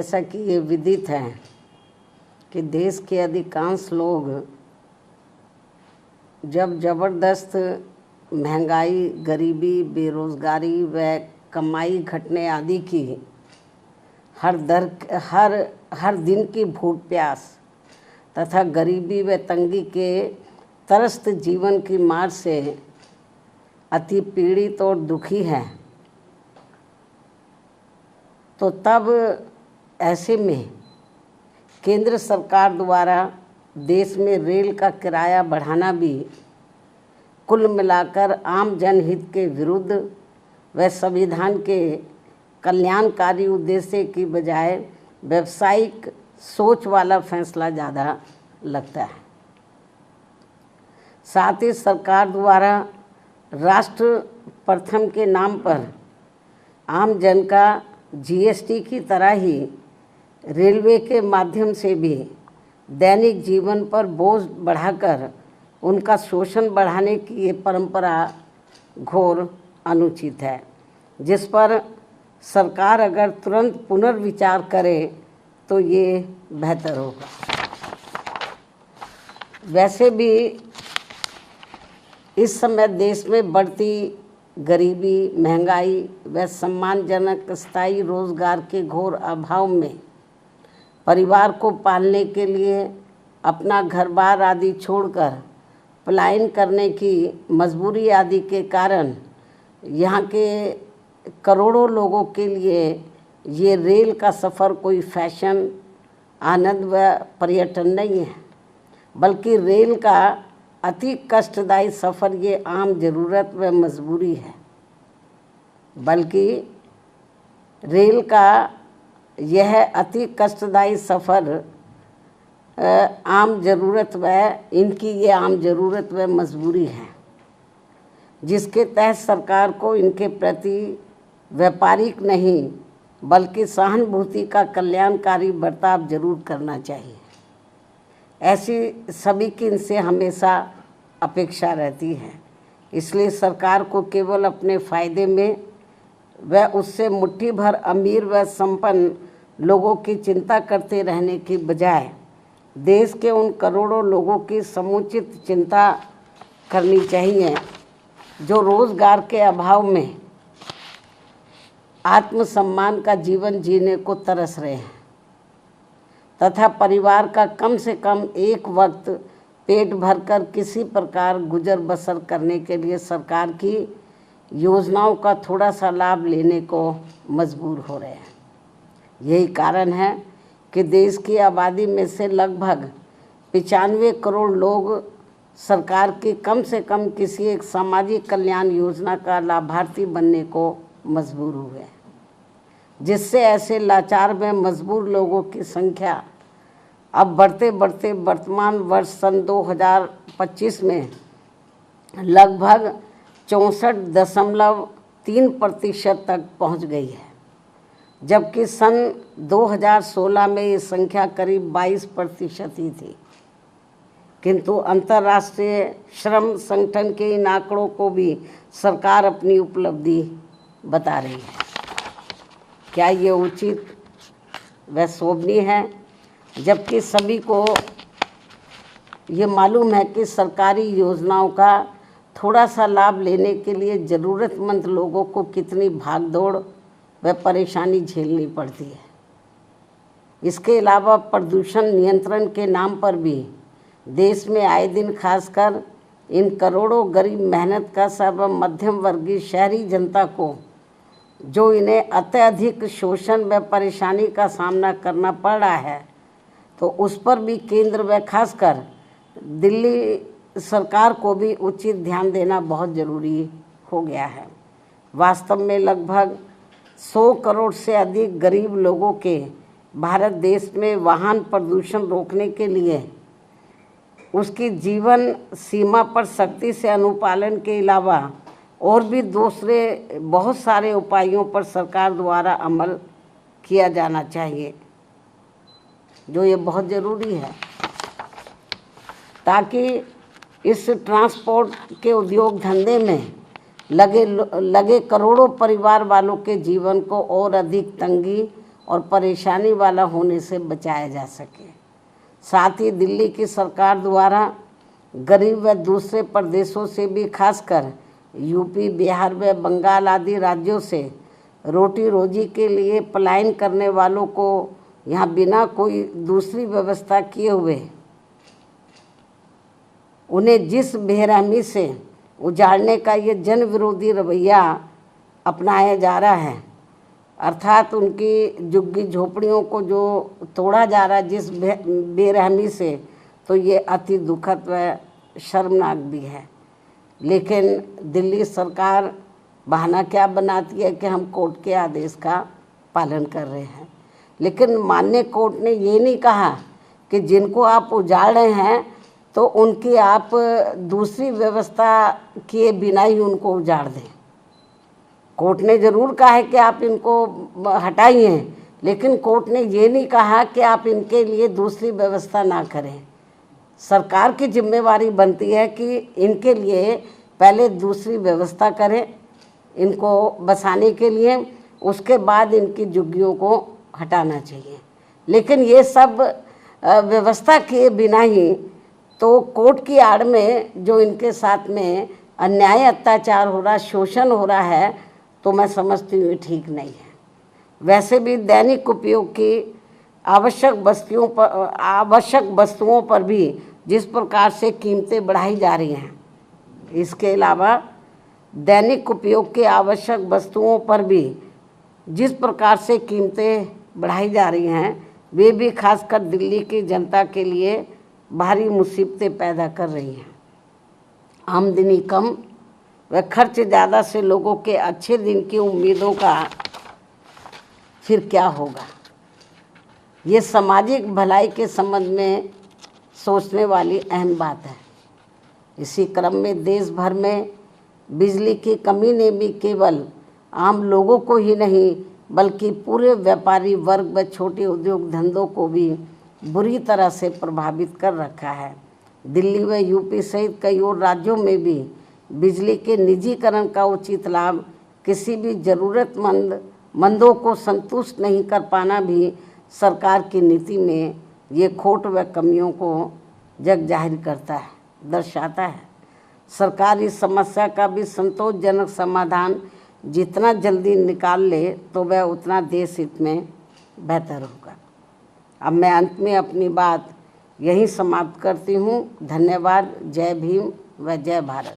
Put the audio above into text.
जैसा कि ये विदित है कि देश के अधिकांश लोग जब ज़बरदस्त महंगाई, गरीबी, बेरोज़गारी व कमाई घटने आदि की हर दिन की भूख प्यास तथा गरीबी व तंगी के त्रस्त जीवन की मार से अति पीड़ित और दुखी है, तो तब ऐसे में केंद्र सरकार द्वारा देश में रेल का किराया बढ़ाना भी कुल मिलाकर आम जनहित के विरुद्ध व संविधान के कल्याणकारी उद्देश्य की बजाय व्यावसायिक सोच वाला फैसला ज़्यादा लगता है। साथ ही सरकार द्वारा राष्ट्र प्रथम के नाम पर आम जन का जीएसटी की तरह ही रेलवे के माध्यम से भी दैनिक जीवन पर बोझ बढ़ाकर उनका शोषण बढ़ाने की ये परंपरा घोर अनुचित है, जिस पर सरकार अगर तुरंत पुनर्विचार करे तो ये बेहतर होगा। वैसे भी इस समय देश में बढ़ती गरीबी, महंगाई व सम्मानजनक स्थायी रोजगार के घोर अभाव में परिवार को पालने के लिए अपना घर-बार आदि छोड़कर पलायन करने की मजबूरी आदि के कारण यहाँ के करोड़ों लोगों के लिए ये रेल का सफ़र कोई फैशन, आनंद व पर्यटन नहीं है, बल्कि रेल का अति कष्टदायी सफ़र ये आम ज़रूरत व मजबूरी है। बल्कि रेल का यह अति कष्टदायी सफ़र आम ज़रूरत व इनकी ये आम ज़रूरत व मजबूरी है, जिसके तहत सरकार को इनके प्रति व्यापारिक नहीं बल्कि सहानुभूति का कल्याणकारी बर्ताव जरूर करना चाहिए। ऐसी सभी की इनसे हमेशा अपेक्षा रहती है। इसलिए सरकार को केवल अपने फ़ायदे में व उससे मुट्ठी भर अमीर व संपन्न लोगों की चिंता करते रहने की बजाय देश के उन करोड़ों लोगों की समुचित चिंता करनी चाहिए जो रोज़गार के अभाव में आत्मसम्मान का जीवन जीने को तरस रहे हैं तथा परिवार का कम से कम एक वक्त पेट भरकर किसी प्रकार गुजर बसर करने के लिए सरकार की योजनाओं का थोड़ा सा लाभ लेने को मजबूर हो रहे हैं। यही कारण है कि देश की आबादी में से लगभग 95 करोड़ लोग सरकार की कम से कम किसी एक सामाजिक कल्याण योजना का लाभार्थी बनने को मजबूर हुए, जिससे ऐसे लाचार व मजबूर लोगों की संख्या अब बढ़ते बढ़ते वर्तमान वर्ष सन 2025 में लगभग 64.3% तक पहुंच गई है, जबकि सन 2016 में ये संख्या करीब 22% ही थी। किंतु अंतर्राष्ट्रीय श्रम संगठन के इन आंकड़ों को भी सरकार अपनी उपलब्धि बता रही है। क्या ये उचित व शोभनीय है? जबकि सभी को ये मालूम है कि सरकारी योजनाओं का थोड़ा सा लाभ लेने के लिए ज़रूरतमंद लोगों को कितनी भागदौड़ व परेशानी झेलनी पड़ती है। इसके अलावा प्रदूषण नियंत्रण के नाम पर भी देश में आए दिन खासकर इन करोड़ों गरीब मेहनत का व मध्यम वर्गीय शहरी जनता को जो इन्हें अत्यधिक शोषण व परेशानी का सामना करना पड़ रहा है, तो उस पर भी केंद्र व खासकर दिल्ली सरकार को भी उचित ध्यान देना बहुत ज़रूरी हो गया है। वास्तव में लगभग 100 करोड़ से अधिक गरीब लोगों के भारत देश में वाहन प्रदूषण रोकने के लिए उसकी जीवन सीमा पर सख्ती से अनुपालन के अलावा और भी दूसरे बहुत सारे उपायों पर सरकार द्वारा अमल किया जाना चाहिए, जो ये बहुत ज़रूरी है, ताकि इस ट्रांसपोर्ट के उद्योग धंधे में लगे करोड़ों परिवार वालों के जीवन को और अधिक तंगी और परेशानी वाला होने से बचाया जा सके। साथ ही दिल्ली की सरकार द्वारा गरीब व दूसरे प्रदेशों से भी, खासकर यूपी, बिहार व बंगाल आदि राज्यों से रोटी रोजी के लिए पलायन करने वालों को यहाँ बिना कोई दूसरी व्यवस्था किए हुए उन्हें जिस बेरहमी से उजाड़ने का ये जन विरोधी रवैया अपनाया जा रहा है, अर्थात उनकी झुग्गी झोपड़ियों को जो तोड़ा जा रहा है जिस बेरहमी से, तो ये अति दुखद व शर्मनाक भी है। लेकिन दिल्ली सरकार बहाना क्या बनाती है कि हम कोर्ट के आदेश का पालन कर रहे हैं, लेकिन माननीय कोर्ट ने ये नहीं कहा कि जिनको आप उजाड़ रहे हैं तो उनकी आप दूसरी व्यवस्था किए बिना ही उनको उजाड़ दें। कोर्ट ने ज़रूर कहा है कि आप इनको हटाइए, लेकिन कोर्ट ने ये नहीं कहा कि आप इनके लिए दूसरी व्यवस्था ना करें। सरकार की जिम्मेवारी बनती है कि इनके लिए पहले दूसरी व्यवस्था करें इनको बसाने के लिए, उसके बाद इनकी झुग्गियों को हटाना चाहिए। लेकिन ये सब व्यवस्था किए बिना ही तो कोर्ट की आड़ में जो इनके साथ में अन्याय अत्याचार हो रहा, शोषण हो रहा है, तो मैं समझती हूँ ठीक नहीं है। वैसे भी दैनिक उपयोग की आवश्यक वस्तुओं पर भी जिस प्रकार से कीमतें बढ़ाई जा रही हैं, इसके अलावा दैनिक उपयोग के आवश्यक वस्तुओं पर भी जिस प्रकार से कीमतें बढ़ाई जा रही हैं, वे भी खासकर दिल्ली की जनता के लिए भारी मुसीबतें पैदा कर रही हैं। आमदनी कम व खर्च ज़्यादा से लोगों के अच्छे दिन की उम्मीदों का फिर क्या होगा? ये सामाजिक भलाई के संबंध में सोचने वाली अहम बात है। इसी क्रम में देश भर में बिजली की कमी ने भी केवल आम लोगों को ही नहीं बल्कि पूरे व्यापारी वर्ग व छोटे उद्योग धंधों को भी बुरी तरह से प्रभावित कर रखा है। दिल्ली व यूपी सहित कई और राज्यों में भी बिजली के निजीकरण का उचित लाभ किसी भी ज़रूरतमंदों को संतुष्ट नहीं कर पाना भी सरकार की नीति में ये खोट व कमियों को जग जाहिर करता है, दर्शाता है। सरकार इस समस्या का भी संतोषजनक समाधान जितना जल्दी निकाल ले तो वह उतना देश हित में बेहतर होगा। अब मैं अंत में अपनी बात यहीं समाप्त करती हूँ। धन्यवाद। जय भीम व जय भारत।